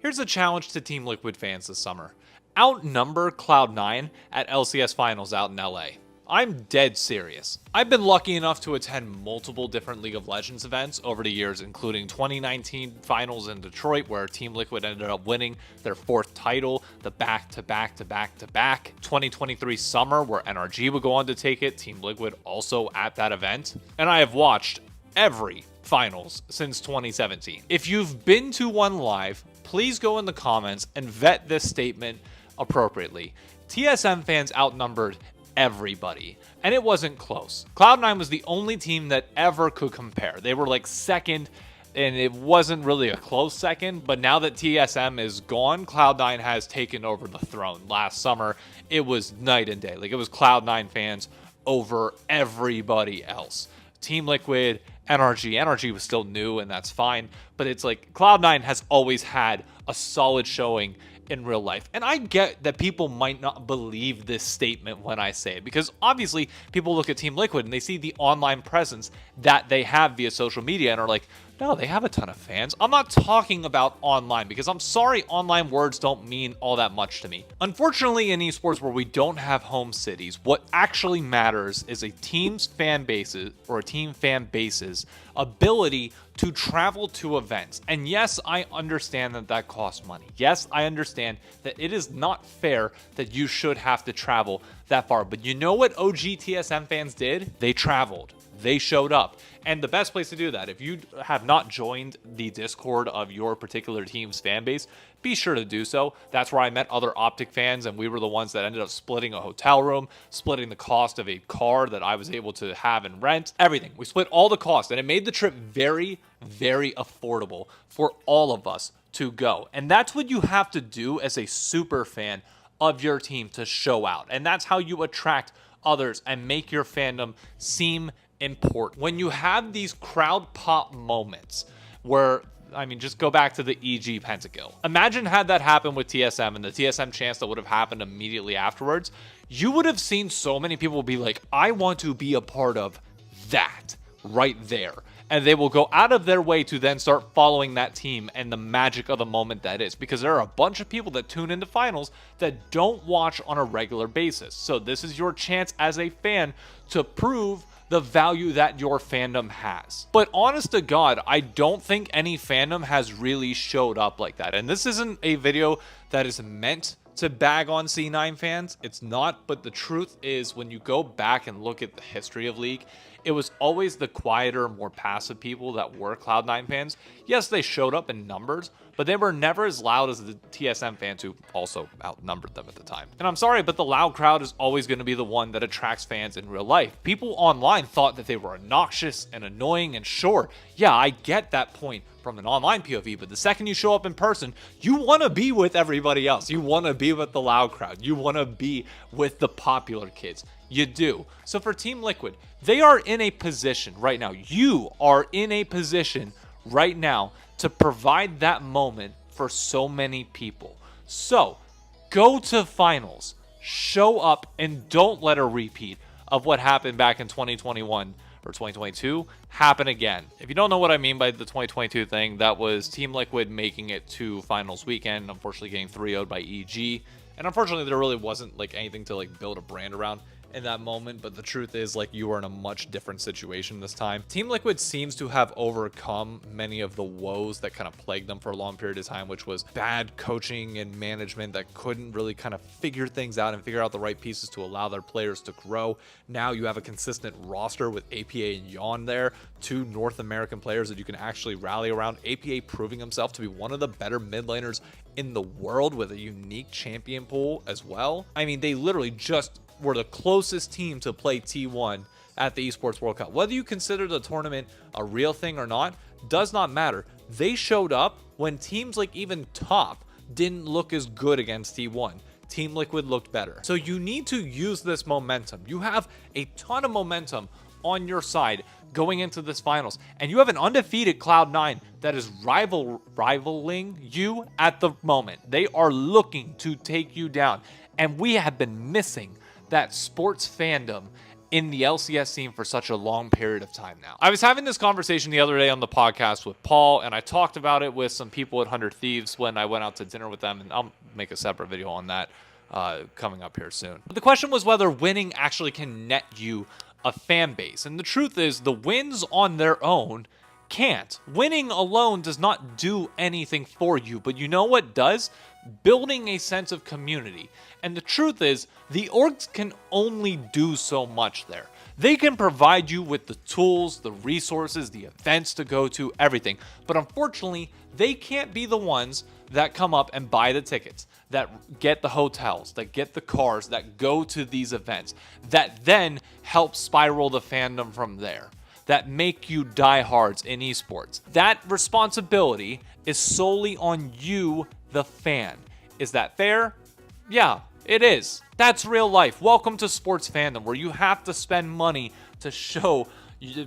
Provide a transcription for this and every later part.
Here's a challenge to Team Liquid fans this summer. Outnumber Cloud9 at LCS Finals out in LA. I'm dead serious. I've been lucky enough to attend multiple different League of Legends events over the years, including 2019 finals in Detroit, where Team Liquid ended up winning their 4th title, the back-to-back-to-back-to-back. 2023 summer, where NRG would go on to take it, Team Liquid also at that event. And I have watched every finals since 2017. If you've been to one live, please go in the comments and vet this statement appropriately. TSM fans outnumbered everybody, and it wasn't close. Cloud9 was the only team that ever could compare. They were like second, and it wasn't really a close second, but now that TSM is gone, Cloud9 has taken over the throne. Last summer, it was night and day. Like, it was Cloud9 fans over everybody else. Team Liquid, NRG was still new, and that's fine, but it's like Cloud9 has always had a solid showing in real life. And I get that people might not believe this statement when I say it, because obviously people look at Team Liquid and they see the online presence that they have via social media and are like, no, they have a ton of fans. I'm not talking about online, because I'm sorry, online words don't mean all that much to me. Unfortunately, in esports where we don't have home cities, what actually matters is a team's fan bases or a team fan base's ability to travel to events. And yes, I understand that that costs money. Yes, I understand that it is not fair that you should have to travel that far. But you know what OG TSM fans did? They traveled. They showed up. And the best place to do that, if you have not joined the Discord of your particular team's fan base, be sure to do so. That's where I met other Optic fans, and we were the ones that ended up splitting a hotel room, splitting the cost of a car that I was able to have and rent, everything. We split all the cost, and it made the trip very, very affordable for all of us to go. And that's what you have to do as a super fan of your team to show out. And that's how you attract others and make your fandom seem important. When you have these crowd pop moments where, I mean, just go back to the EG Pentakill. Imagine had that happen with TSM and the TSM chance that would have happened immediately afterwards. You would have seen so many people be like, I want to be a part of that right there. And they will go out of their way to then start following that team and the magic of the moment that is. Because there are a bunch of people that tune into finals that don't watch on a regular basis. So this is your chance as a fan to prove the value that your fandom has. But honest to God, I don't think any fandom has really showed up like that. And this isn't a video that is meant to bag on C9 fans. It's not, but the truth is, when you go back and look at the history of League, it was always the quieter, more passive people that were Cloud9 fans. Yes, they showed up in numbers, but they were never as loud as the TSM fans, who also outnumbered them at the time. And I'm sorry, but the loud crowd is always going to be the one that attracts fans in real life. People online thought that they were obnoxious and annoying, and sure, yeah, I get that point from an online POV, but the second you show up in person, you want to be with everybody else. You want to be with the loud crowd. You want to be with the popular kids. You do. So for Team Liquid, they are in a position right now. You are in a position right now to provide that moment for so many people. So go to finals, show up, and don't let a repeat of what happened back in 2021 or 2022 happen again. If you don't know what I mean by the 2022 thing, that was Team Liquid making it to finals weekend, unfortunately getting 3-0'd by EG. And unfortunately, there really wasn't like anything to like build a brand around in that moment, but the truth is, like, you are in a much different situation this time. Team Liquid seems to have overcome many of the woes that kind of plagued them for a long period of time, which was bad coaching and management that couldn't really kind of figure things out and figure out the right pieces to allow their players to grow. Now you have a consistent roster with APA and Yawn there, 2 North American players that you can actually rally around. APA proving himself to be one of the better mid laners in the world with a unique champion pool as well. I mean, they literally just were the closest team to play T1 at the Esports World Cup. Whether you consider the tournament a real thing or not does not matter. They showed up when teams like even top didn't look as good against T1. Team Liquid looked better. So you need to use this momentum. You have a ton of momentum on your side going into this finals, and you have an undefeated Cloud9 that is rivaling you at the moment. They are looking to take you down, and we have been missing that sports fandom in the LCS scene for such a long period of time now. I was having this conversation the other day on the podcast with Paul, and I talked about it with some people at 100 Thieves when I went out to dinner with them, and I'll make a separate video on that coming up here soon. But the question was whether winning actually can net you a fan base, and the truth is the wins on their own can't. Winning alone does not do anything for you, but you know what does? Building a sense of community. And the truth is, the orgs can only do so much there. They can provide you with the tools, the resources, the events to go to, everything. But unfortunately, they can't be the ones that come up and buy the tickets, that get the hotels, that get the cars, that go to these events, that then help spiral the fandom from there, that make you diehards in esports. That responsibility is solely on you, the fan. Is that fair? Yeah, it is. That's real life. Welcome to sports fandom, where you have to spend money to show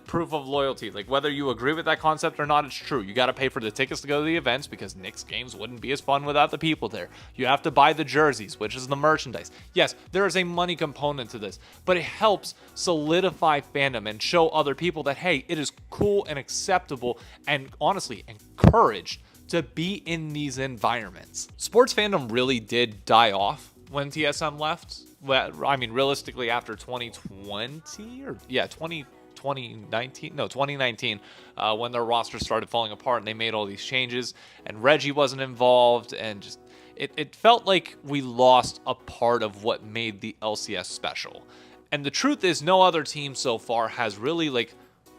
proof of loyalty. Like, whether you agree with that concept or not, it's true. You got to pay for the tickets to go to the events because Knicks games wouldn't be as fun without the people there. You have to buy the jerseys, which is the merchandise. Yes, there is a money component to this, but it helps solidify fandom and show other people that, hey, it is cool and acceptable and honestly encouraged to be in these environments. Sports fandom really did die off when TSM left. Well, I mean, realistically, after 2020 or 2019, when their roster started falling apart and they made all these changes and Reggie wasn't involved, and just it felt like we lost a part of what made the LCS special. And the truth is, no other team so far has really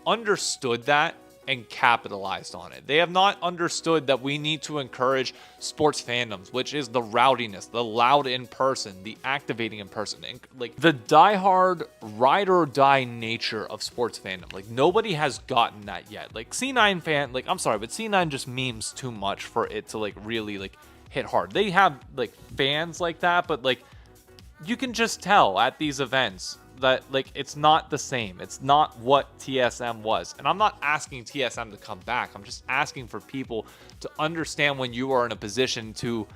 understood that and capitalized on it. They have not understood that we need to encourage sports fandoms, which is the rowdiness, the loud in person, the activating in person, and the diehard ride or die nature of sports fandom. Nobody has gotten that yet. C9 fan, I'm sorry, but C9 just memes too much for it to really hit hard. They have fans like that, but you can just tell at these events that it's not the same. It's not what TSM was. And I'm not asking TSM to come back. I'm just asking for people to understand when you are in a position to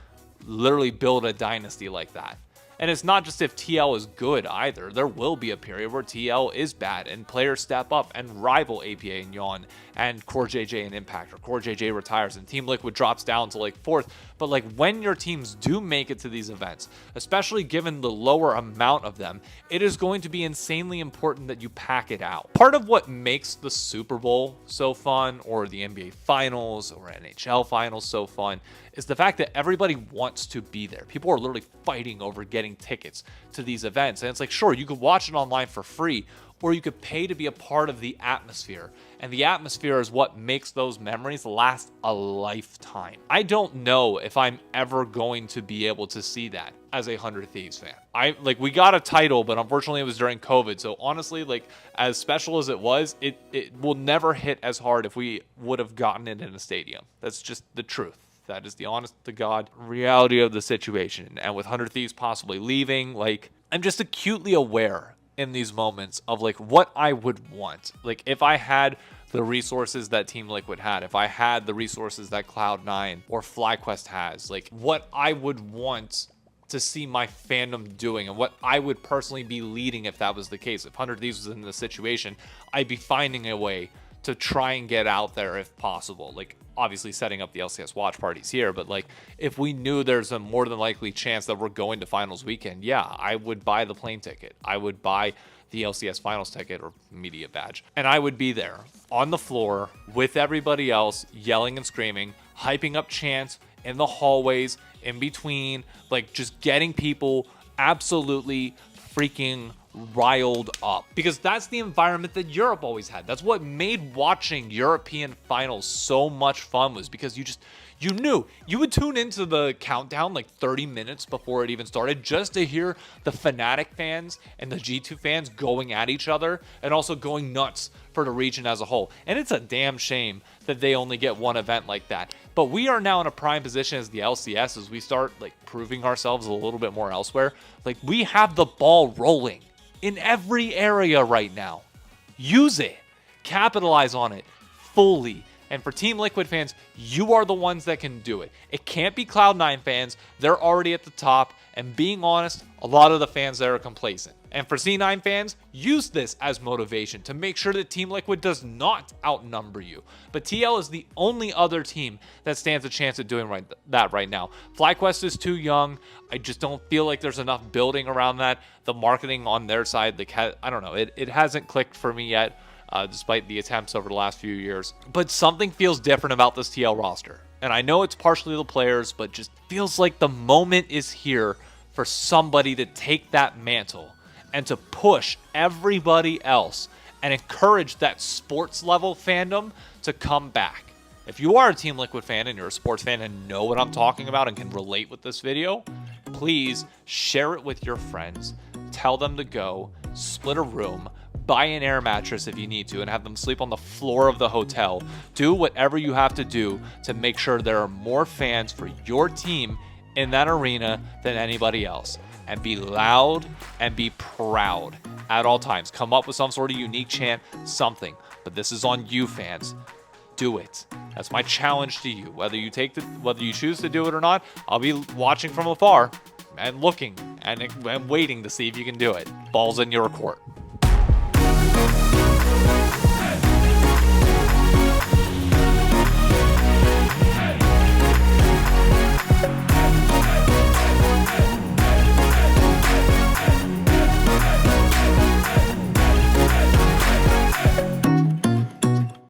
literally build a dynasty like that. And it's not just if TL is good either. There will be a period where TL is bad and players step up and rival APA and Yawn and Core JJ and Impact, or Core JJ retires and Team Liquid drops down to fourth. But when your teams do make it to these events, especially given the lower amount of them, it is going to be insanely important that you pack it out. Part of what makes the Super Bowl so fun, or the NBA Finals or NHL Finals so fun, is the fact that everybody wants to be there. People are literally fighting over getting tickets to these events. And it's sure, you could watch it online for free, or you could pay to be a part of the atmosphere. And the atmosphere is what makes those memories last a lifetime. I don't know if I'm ever going to be able to see that as a 100 Thieves fan. We got a title, but unfortunately it was during COVID. So honestly, as special as it was, it will never hit as hard if we would have gotten it in a stadium. That's just the truth. That is the honest to God reality of the situation. And with 100 Thieves possibly leaving, I'm just acutely aware in these moments of what I would want. If I had the resources that Team Liquid had, if I had the resources that Cloud9 or FlyQuest has, what I would want to see my fandom doing and what I would personally be leading if that was the case. If 100 Thieves was in this situation, I'd be finding a way to try and get out there if possible. Obviously setting up the LCS watch parties here, but if we knew there's a more than likely chance that we're going to finals weekend, yeah, I would buy the plane ticket. I would buy the LCS finals ticket or media badge, and I would be there on the floor with everybody else, yelling and screaming, hyping up chants in the hallways, in between, just getting people absolutely freaking riled up, because that's the environment that Europe always had. That's what made watching European finals so much fun, was because you knew you would tune into the countdown 30 minutes before it even started just to hear the Fnatic fans and the G2 fans going at each other and also going nuts for the region as a whole. And it's a damn shame that they only get one event like that. But we are now in a prime position as the LCS, as we start proving ourselves a little bit more elsewhere. We have the ball rolling in every area right now. Use it. Capitalize on it fully. And for Team Liquid fans, you are the ones that can do it. It can't be Cloud9 fans. They're already at the top. And being honest, a lot of the fans there are complacent. And for C9 fans, use this as motivation to make sure that Team Liquid does not outnumber you. But TL is the only other team that stands a chance at doing that right now. FlyQuest is too young. I just don't feel like there's enough building around that. The marketing on their side, I don't know, it hasn't clicked for me yet, despite the attempts over the last few years. But something feels different about this TL roster. And I know it's partially the players, but just feels like the moment is here for somebody to take that mantle and to push everybody else and encourage that sports level fandom to come back. If you are a Team Liquid fan and you're a sports fan and know what I'm talking about and can relate with this video, please share it with your friends. Tell them to go, split a room, buy an air mattress if you need to, and have them sleep on the floor of the hotel. Do whatever you have to do to make sure there are more fans for your team in that arena than anybody else. And be loud and be proud at all times. Come up with some sort of unique chant, something. But this is on you, fans. Do it. That's my challenge to you. Whether you choose to do it or not, I'll be watching from afar and looking and waiting to see if you can do it. Ball's in your court.